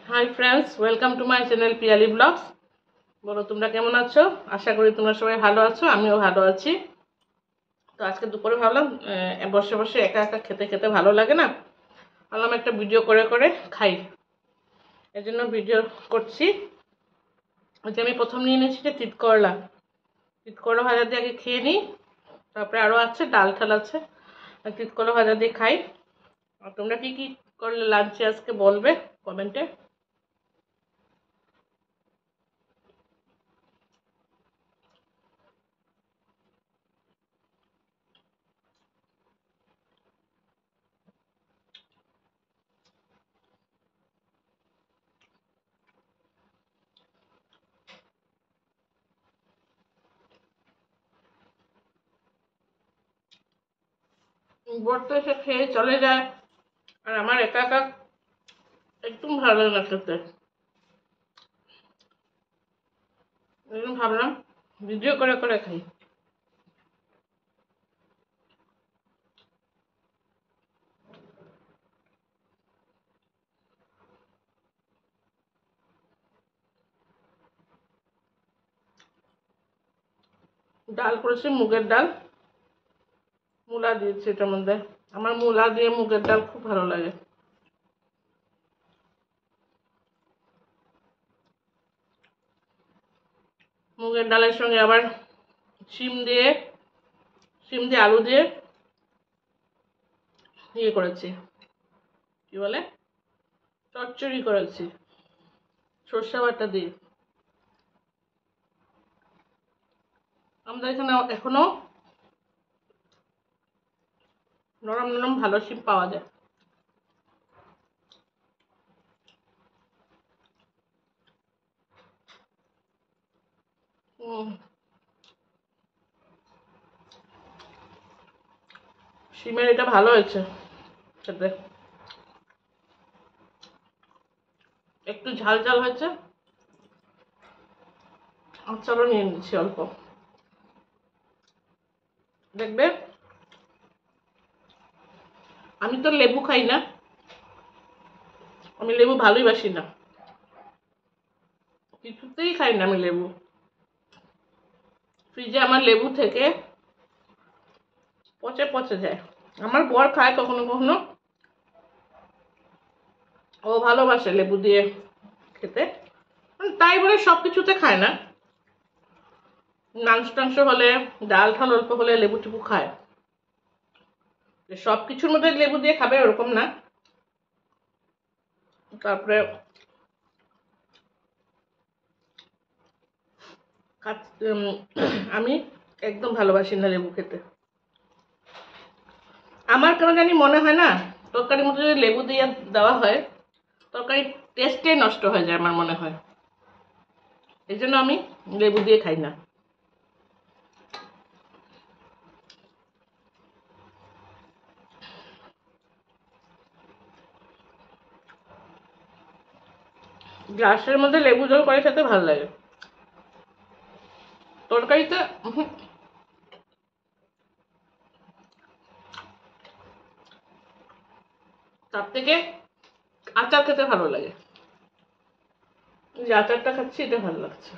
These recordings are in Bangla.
High friends, welcome to my channel Piyali blogs. বলো তোমরা কেমন আছো? আশা করি তোমরা সবাই ভালো আছো, আমিও ভালো আছি। তো আজকে দুপুরে ভাবলাম বসে বসে একা একা খেতে খেতে ভালো লাগে না, ভাবলাম একটা ভিডিও করে করে খাই, এই জন্য ভিডিও করছি। যে আমি প্রথম নিয়ে নিয়েছি যে তিতকরলা ভাজা দিয়ে আগে খেয়ে নিই, তারপরে আরও আছে ডাল ঠাল আছে, তিতকরলা ভাজা দিয়ে খাই। আর তোমরা কি কি করলে লাঞ্চে আজকে বলবে কমেন্টে। বর তো এসে খেয়ে চলে যায়, আর আমার একা একা একদম ভালো লাগে না খেতে। এই জন্য ভাবলাম ভিডিও করে করে খাই। ডাল করেছি মুগের ডাল, মূলা দিয়েছি এটার মধ্যে। আমার মূলা দিয়ে মুগের ডাল খুব ভালো লাগে। মুগের ডালের সঙ্গে আবার শিম দিয়ে আলু দিয়ে ইয়ে করেছি, কি বলে, চচ্চড়ি করেছি সর্ষে বাটা দিয়ে। আমাদের এখানে এখনো নরম নরম ভালো শিম পাওয়া যায়। শিমের এটা ভালো হয়েছে খেতে, একটু ঝাল ঝাল হয়েছে। চলো নিয়ে নিচ্ছি অল্প, দেখবে। আমি তো লেবু খাই না, আমি লেবু ভালোই বাসি না, কিছুতেই খাই না আমি লেবু। ফ্রিজে আমার লেবু থেকে পচে পচে যায়। আমার বর খায় কখনো কখনো, ও ভালোবাসে লেবু দিয়ে খেতে, তাই বলে সব কিছুতে খায় না। মাংস টাংস হলে, ডাল ঠাল অল্প হলে লেবু টেবু খায়, সব কিছুর মধ্যে লেবু দিয়ে খাবে ওরকম না। তারপরে আমি একদম ভালোবাসি না লেবু খেতে। আমার কেন জানি মনে হয় না, তরকারির মধ্যে যদি লেবু দিয়ে দেওয়া হয় তরকারির টেস্টটাই নষ্ট হয়ে যায় আমার মনে হয়, এই জন্য আমি লেবু দিয়ে খাই না। গ্লাসের মধ্যে লেবু জল করে খেতে ভালো লাগে, তরকারিতে তার থেকে আচার খেতে ভালো লাগে। যে আচারটা খাচ্ছি এটা ভালো লাগছে।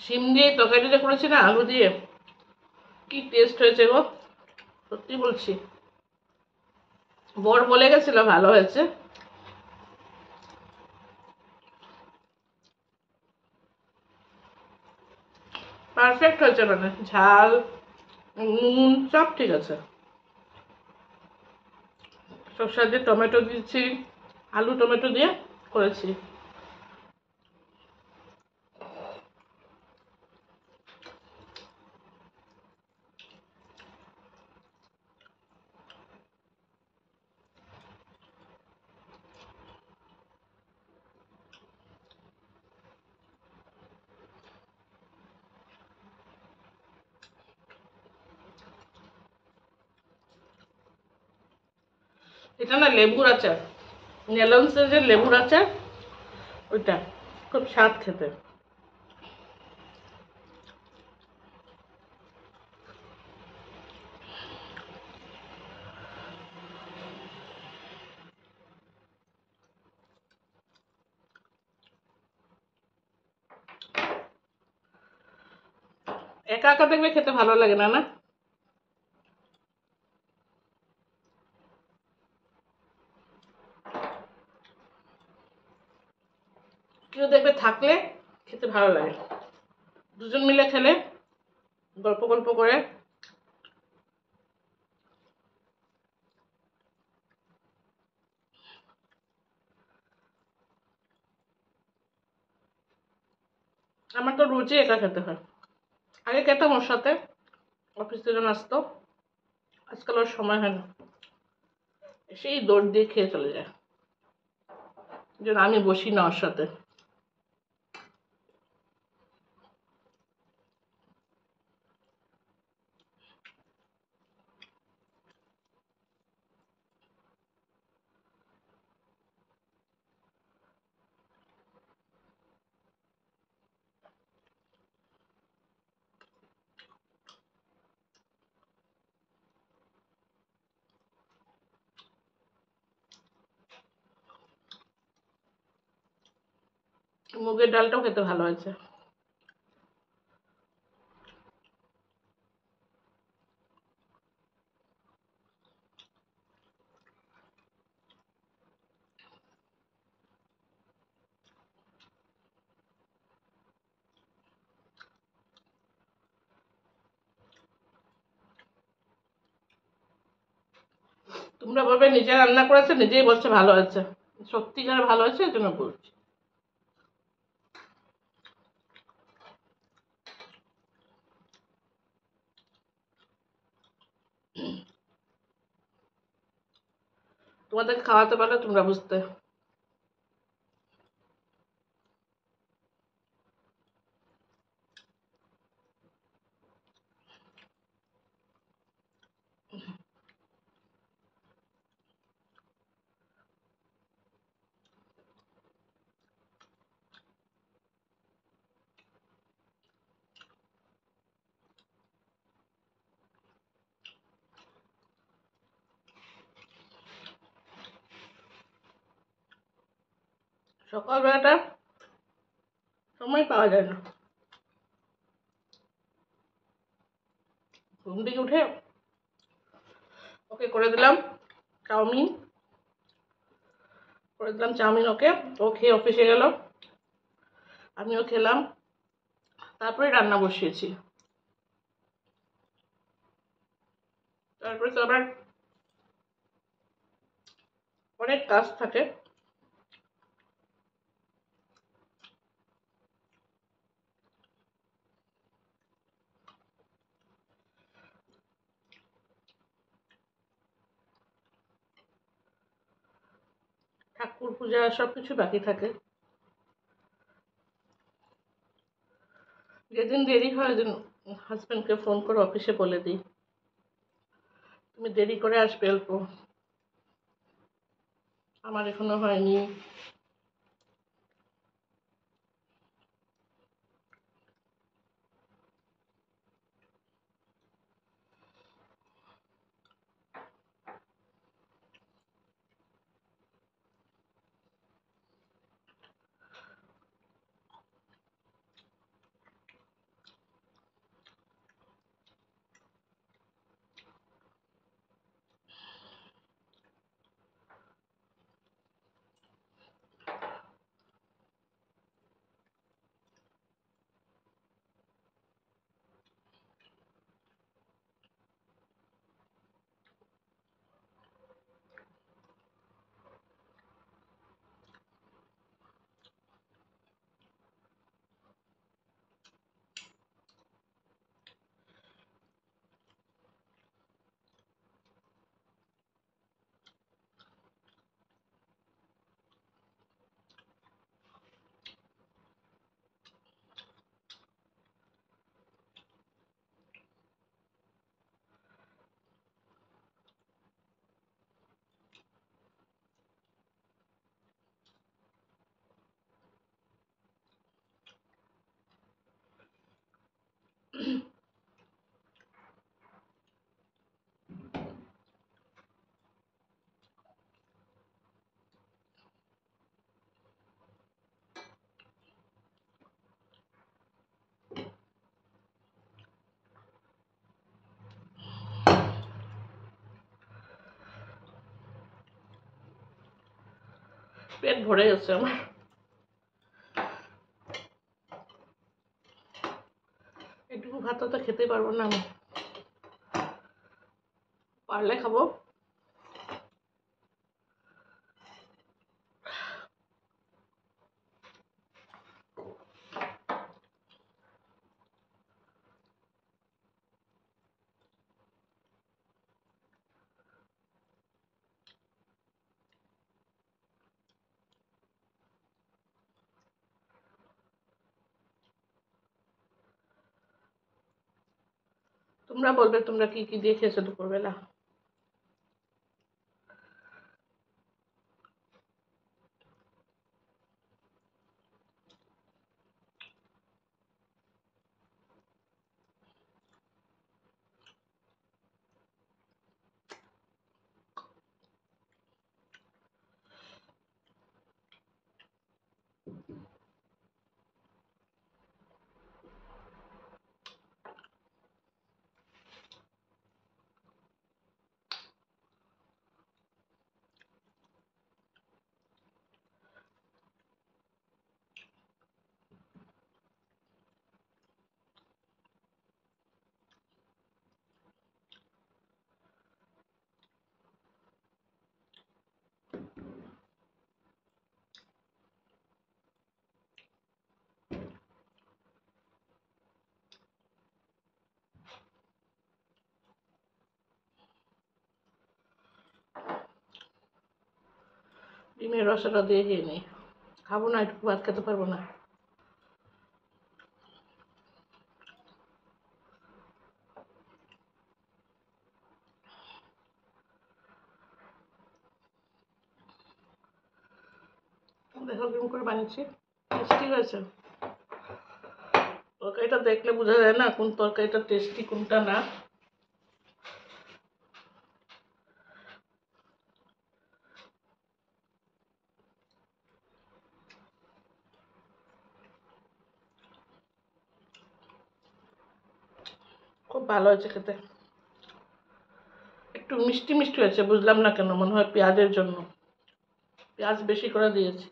শিম দিয়ে তরকারিটা করেছি না আলু দিয়ে, কি টেস্ট হয়েছে গো, সত্যি বলছি। বর বলে গেছিল ভালো হয়েছে। পারফেক্ট হয়েছে, মানে ঝাল নুন সব ঠিক আছে। সরষে দিয়ে টমেটো দিয়েছি, আলু টমেটো দিয়ে করেছি। এটা না লেবুর আচার, নেলন্সের যে লেবুর আচার ওইটা খুব স্বাদ খেতে। একা একা দেখবে খেতে ভালো লাগে না, না? কেউ দেখবে থাকলে খেতে ভালো লাগে, দুজন মিলে খেলে গল্প গল্প করে। আমার তো রোজই একা খেতে হয়। আগে খেতাম ওর সাথে, অফিস থেকে আসতো, আজকাল ওর সময় হয় না, সেই দৌড় দিয়ে খেয়ে চলে যায়, যেন আমি বসি না ওর সাথে। মুগের ডালটাও খেতে ভালো হয়েছে। তোমরা বলবে নিজে রান্না করেছে, নিজেই বলছে ভালো হয়েছে, সত্যিকার ভালো হয়েছে, এই জন্য বলছি। তোমাদেরকে খাওয়াতে পারলে তোমরা বুঝতে। সকালবেলাটা সময় পাওয়া যায় না, ঘুম থেকে উঠে ওকে করে দিলাম চাউমিন, ওকে, ও খেয়ে অফিসে গেল, আমিও খেলাম, তারপরে রান্না বসিয়েছি। তারপরে তো আবার অনেক কাজ থাকে, ঠাকুর পূজা সবকিছু বাকি থাকে। যেদিন দেরি হয় ওইদিন হাজব্যান্ডকে ফোন করে অফিসে বলে দিই তুমি দেরি করে আসবে অল্প, আমার এখনো হয়নি। পেট ভরে গেছে আমার। এটুকু ভাত তো খেতে পারবো না আমি, পারলে খাবো। তোমরা বলবে তোমরা কি কি দিয়ে খেয়েছো দুপুরবেলা। ডিমের রসাটা দিয়ে খেয়ে নিই, খাবো না, একটু ভাত খেতে পারবো না। দেখো কেমন করে বানিয়েছি, টেস্টি হয়েছে। তরকারিটা দেখলে বোঝা যায় না কোন তরকারিটা টেস্টি কোনটা না। খুব ভালো হয়েছে খেতে, একটু মিষ্টি মিষ্টি হয়েছে, বুঝলাম না কেন, মনে হয় পেঁয়াজের জন্য, পেঁয়াজ বেশি করে দিয়েছি।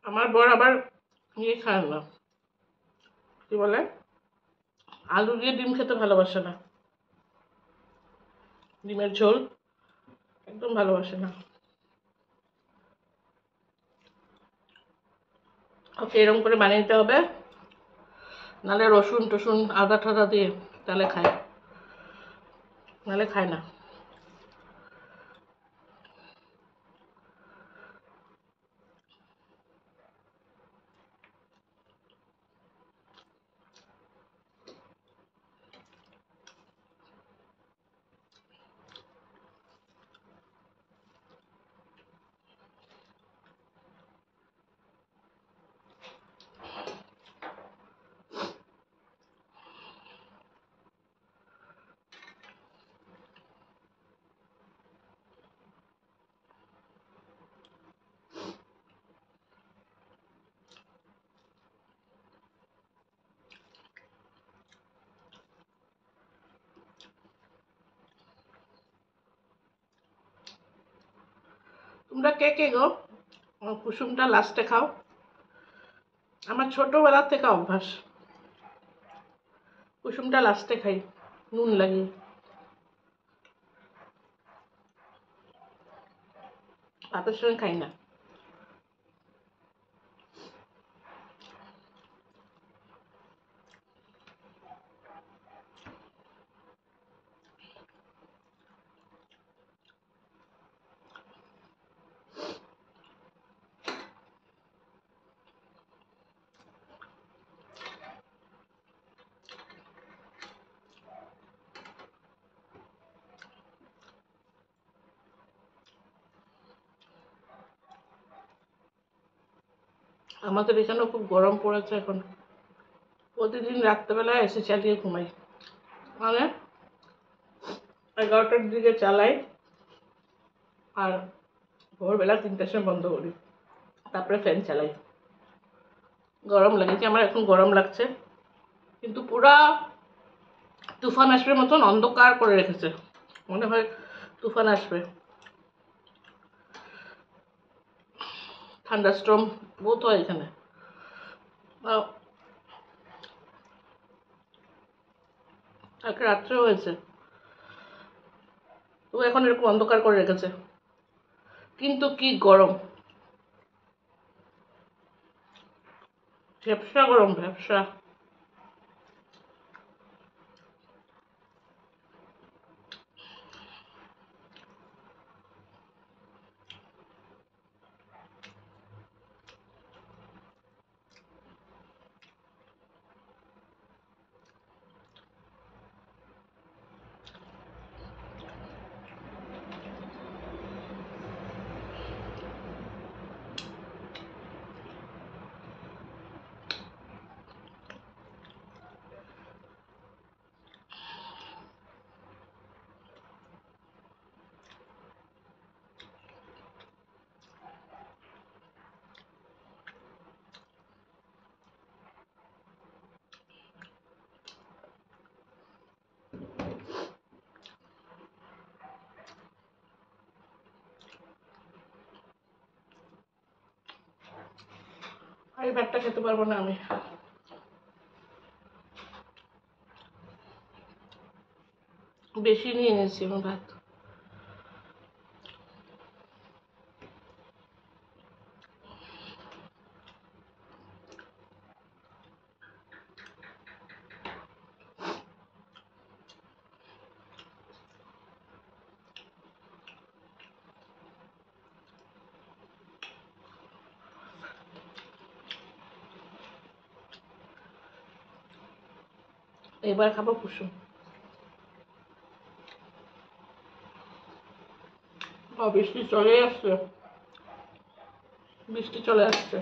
আমার বর আবার ইয়ে খায় না, কি বলে, আলু দিয়ে ডিম খেতে ভালোবাসে না, ডিমের ঝোল একদম ভালোবাসে না। ওকে এরকম করে বানিয়ে নিতে হবে, নাহলে রসুন টসুন আদা টাদা দিয়ে তাহলে খায়, নাহলে খায় না। তোমরা কে কে গো কুসুমটা লাস্টে খাও? আমার ছোটবেলার থেকে অভ্যাস, কুসুমটা লাস্টে খাই নুন লাগিয়ে, ভাতের সঙ্গে খাই না। আমাদের এখানেও খুব গরম পড়েছে এখন, প্রতিদিন রাত্রেবেলায় এসে চালিয়ে ঘুমাই, মানে 11টার দিকে চালাই আর ভোরবেলা 3টার সময় বন্ধ করি, তারপরে ফ্যান চালাই। গরম লেগেছে, আমার এখন গরম লাগছে, কিন্তু পুরা তুফান আসবে মতন অন্ধকার করে রেখেছে, মনে হয় তুফান আসবে। থান্ডারস্টর্ম বহুত হয় এখানে। কালকে রাত্রেও হয়েছে, তো এখন এরকম অন্ধকার করে রেখেছে, কিন্তু কি গরম, ভ্যাপসা গরম, ভ্যাপসা। আর এই ভাতটা খেতে পারবো না আমি, বেশি নিয়ে এনেছি আমার ভাত। এবার খাবো কুসুম। বৃষ্টি চলে আসছে, বৃষ্টি চলে আসছে।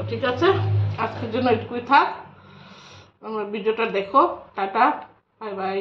তো ঠিক আছে, আজকের জন্য এটুকুই থাক। আমার ভিডিওটা দেখো, টাটা, বাই বাই।